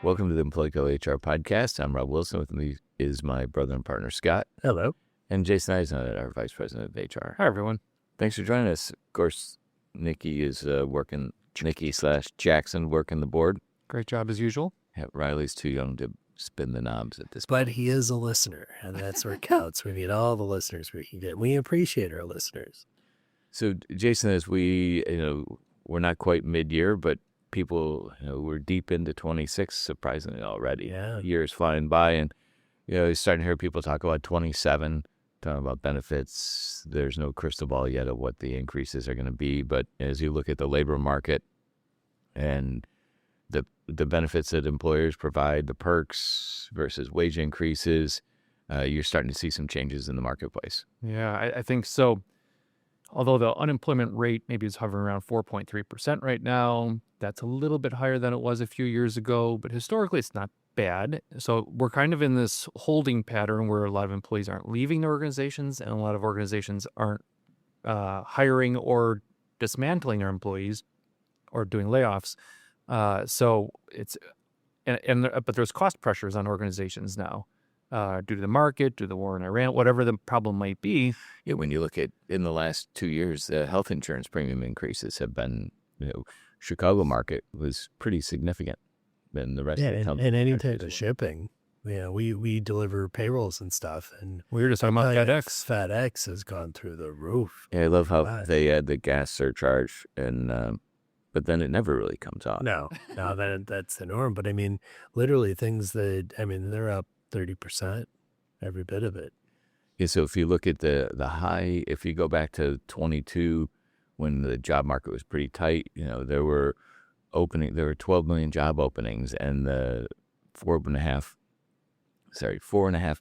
Welcome to the Employco HR podcast. I'm Rob Wilson. With me is my brother and partner, Scott. Hello. And Jason Eisner, our Vice President of HR. Hi, everyone. Thanks for joining us. Of course, Nikki is Nikki/Jackson working the board. Great job as usual. Yeah, Riley's too young to spin the knobs at this But point. he is a listener, and that's where it counts. We need all the listeners we can get. We appreciate our listeners. So, Jason, as we're not quite mid-year, but people, we're deep into 26, surprisingly already. Yeah. Years flying by, and you're starting to hear people talk about 27, talking about benefits. There's no crystal ball yet of what the increases are going to be, but as you look at the labor market and the benefits that employers provide, the perks versus wage increases, you're starting to see some changes in the marketplace. Yeah, I think so. Although the unemployment rate maybe is hovering around 4.3% right now, that's a little bit higher than it was a few years ago, but historically it's not bad. So we're kind of in this holding pattern where a lot of employees aren't leaving their organizations and a lot of organizations aren't hiring or dismantling their employees or doing layoffs. So it's but there's cost pressures on organizations now due to the market, due to the war in Iran, whatever the problem might be. Yeah, when you look at in the last 2 years, the health insurance premium increases have been, Chicago market was pretty significant than the rest of the country. And any type of shipping. Yeah, we deliver payrolls and stuff, and We were just talking about FedEx. FedEx has gone through the roof. Yeah, I love how Wow. they add the gas surcharge, and but then it never really comes off. No, that's the norm. But I mean, literally things they're up 30%, every bit of it. Yeah, so if you look at the high, if you go back to 22, when the job market was pretty tight, there were 12 million job openings, and the 4.5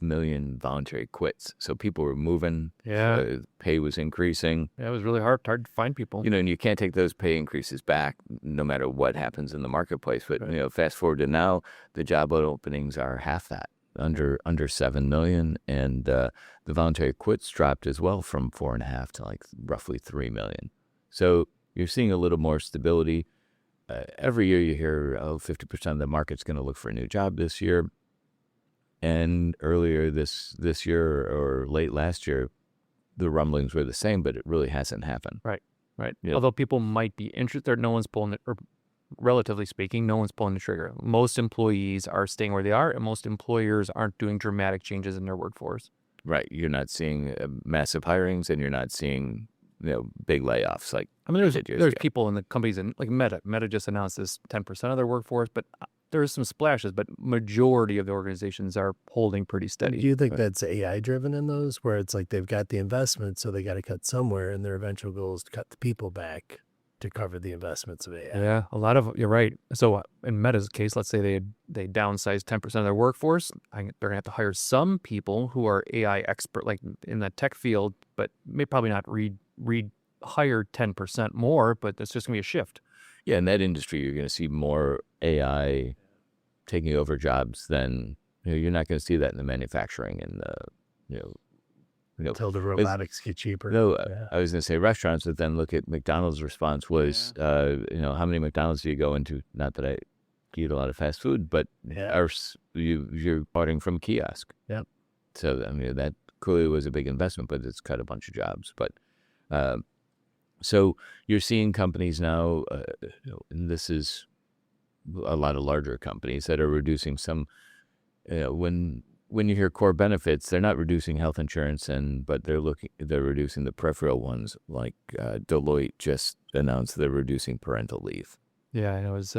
million voluntary quits. So people were moving. Yeah. Pay was increasing. Yeah, it was really hard to find people. And you can't take those pay increases back no matter what happens in the marketplace. But, Right. Fast forward to now, the job openings are half that, under 7 million. And the voluntary quits dropped as well from 4.5 to like roughly 3 million. So you're seeing a little more stability. Every year you hear, 50% of the market's going to look for a new job this year. And earlier this year or late last year, the rumblings were the same, but it really hasn't happened. Right. Yeah. Although people might be interested, no one's pulling it, or relatively speaking, no one's pulling the trigger. Most employees are staying where they are, and most employers aren't doing dramatic changes in their workforce. Right. You're not seeing massive hirings, and you're not seeing big layoffs. Like There's did years ago. people in the companies, and like Meta just announced this 10% of their workforce, but there's some splashes, but majority of the organizations are holding pretty Do steady. you think that's AI driven in those, where it's like they've got the investment, so they got to cut somewhere, and their eventual goal is to cut the people back to cover the investments of AI? Yeah, you're right. So in Meta's case, let's say they downsize 10% of their workforce. They're gonna have to hire some people who are AI expert, like in the tech field, but may probably not hire 10% more, but it's just gonna be a shift. Yeah, in that industry, you're going to see more AI taking over jobs than you're not going to see that in the manufacturing and the Until the robotics get cheaper. No, Yeah. I was going to say restaurants, but then look at McDonald's response was, how many McDonald's do you go into? Not that I eat a lot of fast food, but Yeah. you're ordering from a kiosk. Yep. So, that clearly was a big investment, but it's cut a bunch of jobs. But so you're seeing companies now, and this is a lot of larger companies that are reducing some, when you hear core benefits, they're not reducing health insurance, but they're reducing the peripheral ones. Like Deloitte just announced they're reducing parental leave. Yeah, and it was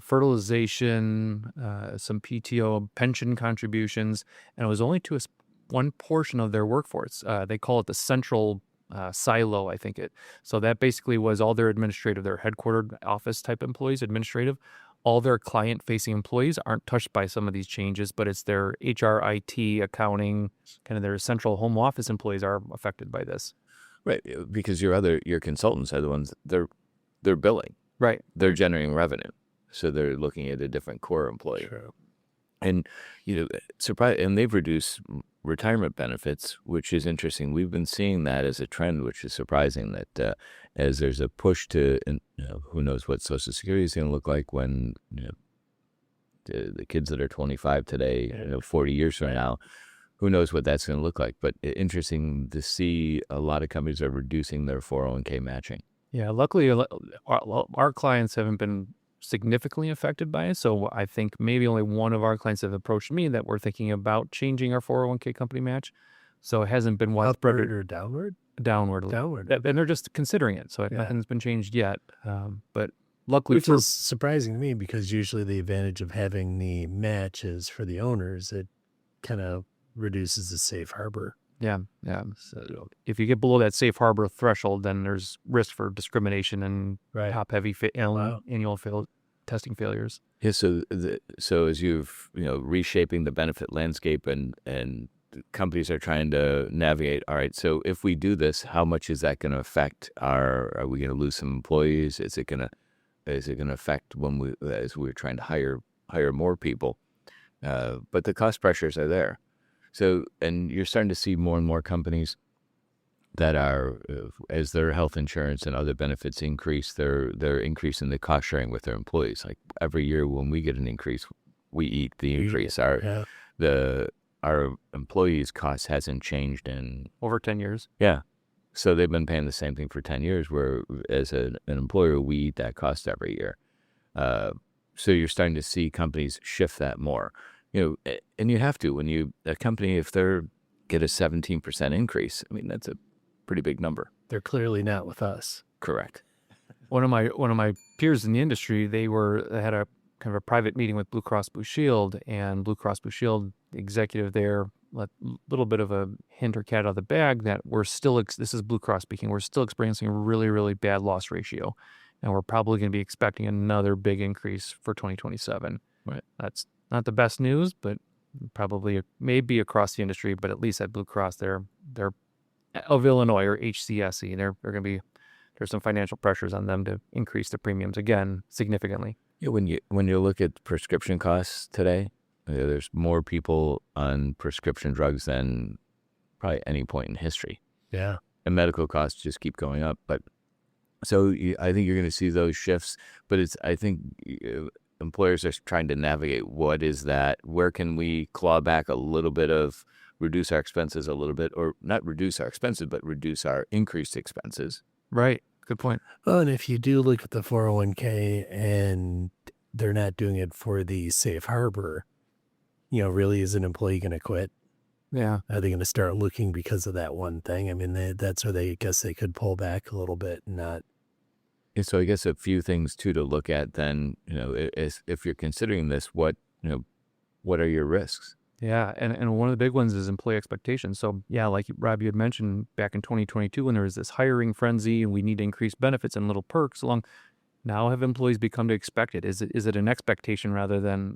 fertilization, some PTO, pension contributions, and it was only to one portion of their workforce. They call it the central silo, I think it. So that basically was all their administrative, their headquartered office type employees, administrative. All their client-facing employees aren't touched by some of these changes, but it's their HR, IT, accounting, kind of their central home office employees are affected by this. Right, because your consultants are the ones they're billing. Right. They're generating revenue, so they're looking at a different core employee. True. And and they've reduced retirement benefits, which is interesting. We've been seeing that as a trend, which is surprising. That as there's a push to, who knows what Social Security is going to look like when The kids that are 25 today, 40 years from Right. now, who knows what that's going to look like. But interesting to see a lot of companies are reducing their 401k matching. Yeah, luckily, our clients haven't been significantly affected by it. So I think maybe only one of our clients have approached me that we're thinking about changing our 401k company match. So it hasn't been widespread Upward or downward? downward. Downward. And they're just considering it. So Yeah. nothing's been changed yet. But luckily, Which is surprising to me because usually the advantage of having the match is for the owners. It kind of reduces the safe harbor. yeah. So if you get below that safe harbor threshold, then there's risk for discrimination and Right. top-heavy Wow. annual testing failures. Yeah, so as you've reshaping the benefit landscape and companies are trying to navigate. All right, so if we do this, how much is that going to affect Are we going to lose some employees? Is it going to affect as we're trying to hire more people? But the cost pressures are there. So, and you're starting to see more and more companies that are, as their health insurance and other benefits increase, they're increasing the cost sharing with their employees. Like every year when we get an increase, we eat the increase. Our employees' cost hasn't changed in Over 10 years. Yeah. So they've been paying the same thing for 10 years, where as an employer, we eat that cost every year. So you're starting to see companies shift that more. And you have to, when a company, if they're get a 17% increase, I mean, that's a pretty big number. They're clearly not with us. Correct. One of my peers in the industry, they had a kind of a private meeting with Blue Cross Blue Shield, and Blue Cross Blue Shield executive there let a little bit of a hint or cat out of the bag that we're still, this is Blue Cross speaking, we're still experiencing a really, really bad loss ratio. And we're probably going to be expecting another big increase for 2027. Right. That's not the best news, but probably maybe across the industry, but at least at Blue Cross, they're of Illinois or HCSE, they're going to be, there's some financial pressures on them to increase the premiums again significantly. Yeah, when you look at prescription costs today, there's more people on prescription drugs than probably any point in history. Yeah. And medical costs just keep going up. But so I think you're going to see those shifts. But I think employers are trying to navigate what is that? Where can we claw back a little bit of, reduce our expenses a little bit, or not reduce our expenses, but reduce our increased expenses. Right. Good point. Well, and if you do look at the 401k and they're not doing it for the safe harbor, really is an employee going to quit? Yeah. Are they going to start looking because of that one thing? I mean, that's where they could pull back a little bit and not. And so I guess a few things too to look at then, is if you're considering this, what are your risks? Yeah, and one of the big ones is employee expectations. So yeah, like Rob, you had mentioned back in 2022 when there was this hiring frenzy and we need to increase benefits and little perks along. Now have employees become to expect it? Is it an expectation rather than,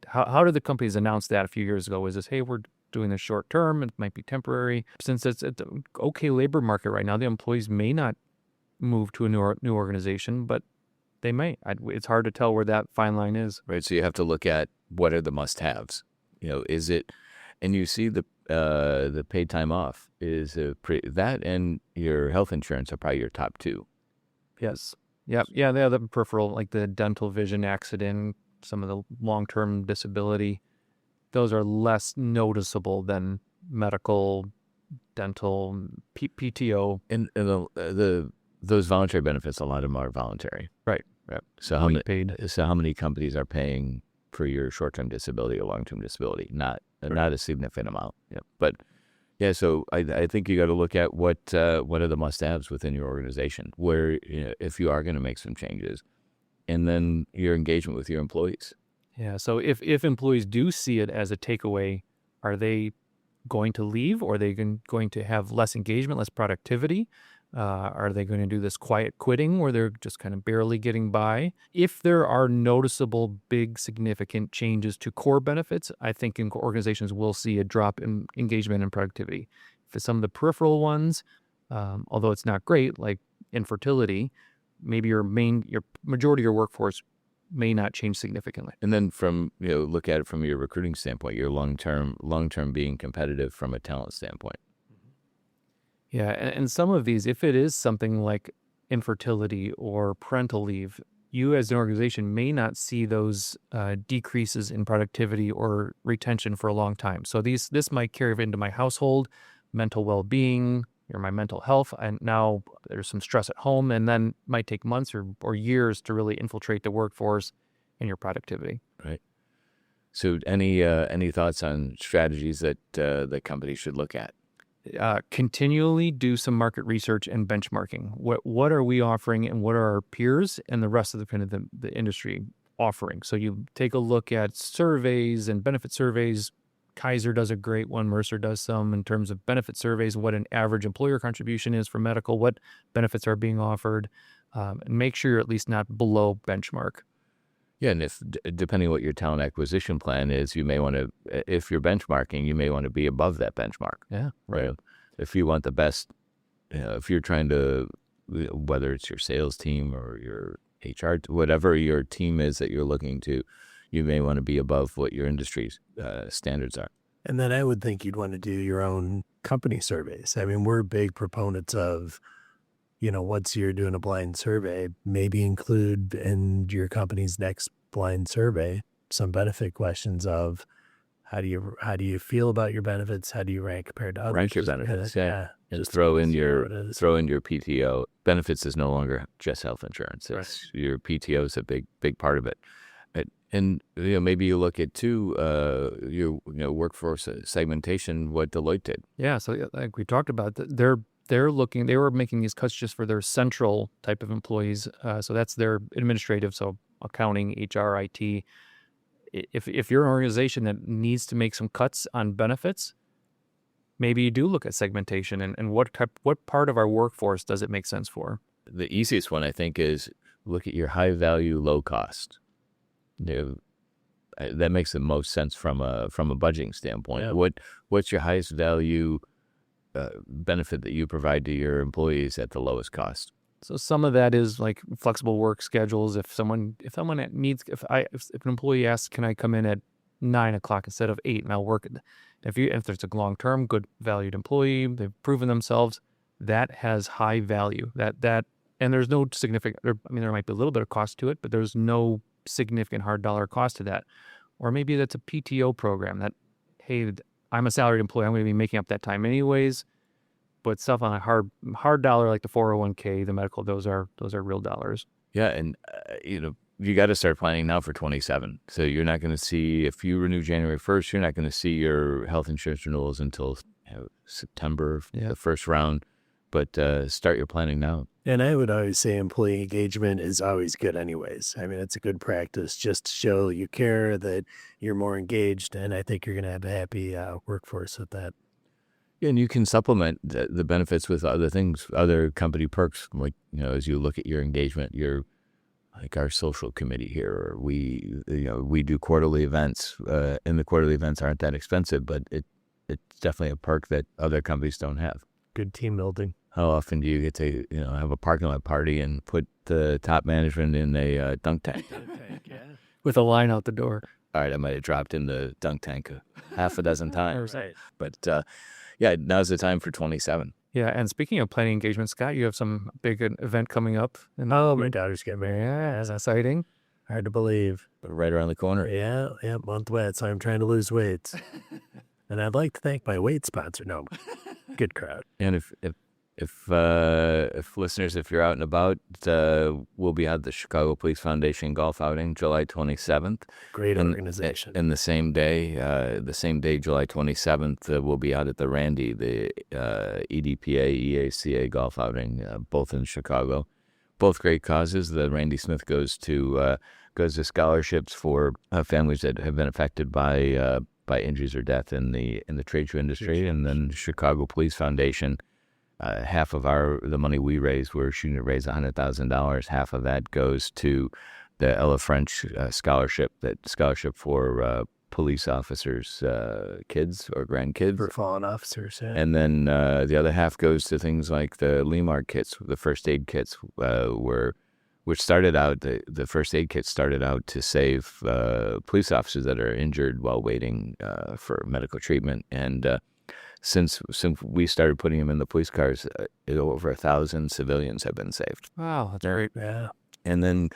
how did the companies announce that a few years ago? Was this, hey, we're doing this short term, it might be temporary. Since it's an okay labor market right now, the employees may not move to a new organization, but they may. It's hard to tell where that fine line is. Right, so you have to look at what are the must-haves. Is it, and you see the paid time off is that and your health insurance are probably your top two. Yes. Yep. Yeah. The other peripheral, like the dental, vision, accident, some of the long-term disability, those are less noticeable than medical, dental, PTO. And those voluntary benefits, a lot of them are voluntary. Right. So how many companies are paying for your short-term disability or long-term disability? Not a significant amount. Yeah. But yeah, so I think you got to look at what are the must-haves within your organization, where if you are going to make some changes, and then your engagement with your employees. Yeah. So if employees do see it as a takeaway, are they going to leave, or are they going to have less engagement, less productivity? Are they going to do this quiet quitting where they're just kind of barely getting by? If there are noticeable, big, significant changes to core benefits, I think organizations will see a drop in engagement and productivity. For some of the peripheral ones, although it's not great, like infertility, maybe your majority of your workforce may not change significantly. And then from, look at it from your recruiting standpoint, your long-term being competitive from a talent standpoint. Yeah, and some of these, if it is something like infertility or parental leave, you as an organization may not see those decreases in productivity or retention for a long time. So this might carry into my household, mental well-being, or my mental health, and now there's some stress at home, and then might take months or years to really infiltrate the workforce and your productivity. Right. So any thoughts on strategies that the company should look at? Continually do some market research and benchmarking. What are we offering, and what are our peers and the rest of the kind of the industry offering? So you take a look at surveys and benefit surveys. Kaiser does a great one. Mercer does some in terms of benefit surveys, what an average employer contribution is for medical, what benefits are being offered, and make sure you're at least not below benchmark. Yeah, and if depending on what your talent acquisition plan is, you may want to, if you're benchmarking, you may want to be above that benchmark. Yeah, Right. If you want the best, if you're trying to, whether it's your sales team or your HR, whatever your team is that you're looking to, you may want to be above what your industry's standards are. And then I would think you'd want to do your own company surveys. I mean, we're big proponents of, once you're doing a blind survey, maybe include in your company's next blind survey some benefit questions of how do you feel about your benefits? How do you rank compared to others? Rank your Just kinda- benefits, yeah. And just throw in see your what it is. PTO. Benefits is no longer just health insurance. It's your PTO is a big part of it. And maybe you look at too your workforce segmentation, what Deloitte did. Yeah. So like we talked about, they were making these cuts just for their central type of employees. So that's their administrative, so accounting, HR, IT. If you're an organization that needs to make some cuts on benefits, maybe you do look at segmentation and what part of our workforce does it make sense for? The easiest one, I think, is look at your high value, low cost. That makes the most sense from a budgeting standpoint. Yeah. What's your highest value benefit that you provide to your employees at the lowest cost? So some of that is like flexible work schedules. If an employee asks, can I come in at 9 o'clock instead of 8 and I'll work it. If there's a long-term, good valued employee, they've proven themselves, that has high value. And there's no significant, there might be a little bit of cost to it, but there's no significant hard dollar cost to that. Or maybe that's a PTO program that, hey, I'm a salaried employee, I'm going to be making up that time anyways. But stuff on a hard dollar like the 401k, the medical, those are real dollars. Yeah, and you got to start planning now for 27. So you're not going to see, if you renew January 1st, you're not going to see your health insurance renewals until September, the first round. But start your planning now. And I would always say employee engagement is always good anyways. I mean, it's a good practice just to show you care, that you're more engaged, and I think you're going to have a happy workforce with that. Yeah, and you can supplement the benefits with other things, other company perks, like, as you look at your engagement, like our social committee here, or we do quarterly events, and the quarterly events aren't that expensive, but it's definitely a perk that other companies don't have. Good team building. How often do you get to, have a parking lot party and put the top management in a dunk tank? Yeah. With a line out the door. All right, I might have dropped in the dunk tank half a dozen times. Right. But now's the time for 27. Yeah, and speaking of planning engagement, Scott, you have some big event coming up. My daughter's getting married. Yeah, that's exciting. Hard to believe. Right around the corner. Yeah, month wet, so I'm trying to lose weight. And I'd like to thank my weight sponsor. No, good crowd. And if listeners, if you're out and about, we'll be at the Chicago Police Foundation golf outing, July 27th. Great organization. And the same day, July 27th, we'll be out at the Randy, the EDPA, EACA golf outing, both in Chicago. Both great causes. The Randy Smith goes to scholarships for families that have been affected by injuries or death in the trade show industry, and then Chicago Police Foundation. Half of the money we raise, we're shooting to raise $100,000. Half of that goes to the Ella French scholarship for police officers' kids or grandkids. For fallen officers, yeah. And then the other half goes to things like the LEMAR kits, the first aid kits, which started out, the first aid kit started out to save police officers that are injured while waiting for medical treatment. And since we started putting them in the police cars, over 1,000 civilians have been saved. Wow, that's great. Yeah. And then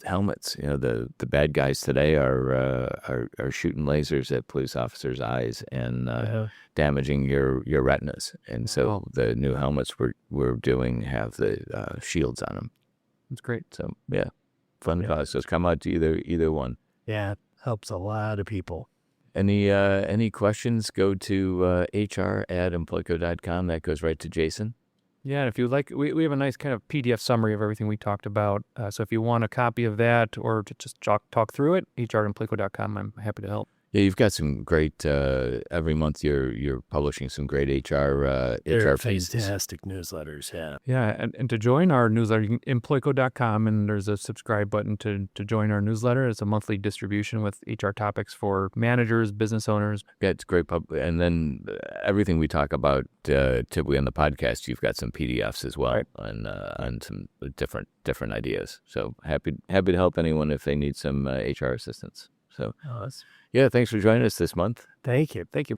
helmets. The bad guys today are shooting lasers at police officers' eyes and damaging your retinas. And so the new helmets we're doing have the shields on them. That's great. So yeah, fun cause. So come out to either one. Yeah, helps a lot of people. Any questions? Go to hr@employco.com. That goes right to Jason. Yeah, and if you like, we have a nice kind of PDF summary of everything we talked about. So if you want a copy of that or to just talk through it, hr@employco.com, I'm happy to help. Yeah, you've got some great. Every month, you're publishing some great HR pieces. Fantastic newsletters. Yeah. Yeah, and to join our newsletter, you can employco.com, and there's a subscribe button to join our newsletter. It's a monthly distribution with HR topics for managers, business owners. Yeah, it's great. And then everything we talk about typically on the podcast, you've got some PDFs as well, Right. on some different ideas. So happy to help anyone if they need some HR assistance. So yeah, thanks for joining us this month. Thank you. Thank you.